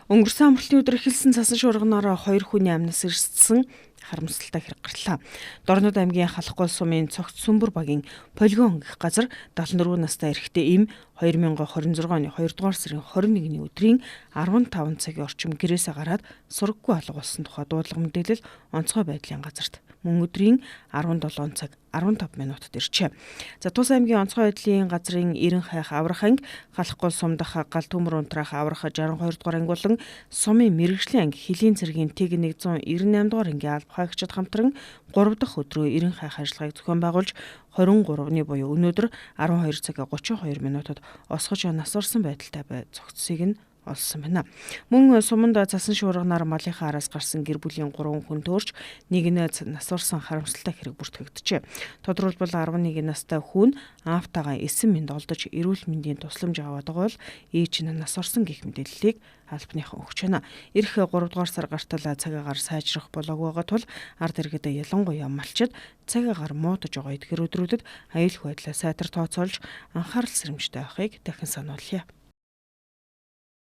Өнгөрсөн амралтын өдөр эхэлсэн цасан шуурганаараа 2 хүний амнаас ирсэн харамсалтай хэрэг гарлаа. Дорнод аймгийн Халахгүй сумын цогц Сүмбэр багийн полигон гэх газар 74 настай эрэгтэй эм 2026 оны 2 дугаар сарын 21-ний өдрийн 15 цагийн орчим гэрээсээ гараад сураггүй алга болсон тухай дуудлага мэдээлэл онцгой байдлын газарт мөн өдрийн 17 цаг 15 минутад иржээ. За Тус аймгийн онцгой байдлын газрын 90 хайх аврах анги, Халахгүй сум дах гал төмөр унтраах аврах 62 дугаар анги болон сумын мэрэгжлийн анги хөлийн цэргийн ТГ 198 дугаар ангийн алба хаагчид хамтран 3 дахь өдрөө 90 хайх ажиллагааг зохион байгуулж 23-ны буюу өнөөдөр 12 цаг 32 минутад осгож нас орсон байдалтай зогцсыг нь олсон байна. Мөн суманд цасан шуурганаар малынхаа араас гарсан гэр бүлийн 3 хүн төөрч нэг нь нас орсон харамсалтай хэрэг бүртгэгджээ. Тодорхойлбол 11 настай хүн аавтайгаа 9 минут олдож эрүүл мэндийн тусламж аваад байгаа бол ээж нь нас орсон гэх мэдээллийг албаныхан өгч байна. Ирэх 3 дугаар сар гартал цагаагаар сайжрах болоогүй байгаа тул ард иргэд ялангуяа малчид цагаагаар муутаж байгаа эдгээр өдрүүдэд аюулгүй байдлаа сайтар тооцоолж анхаарал сэрэмжтэй байхыг дахин сануулъя.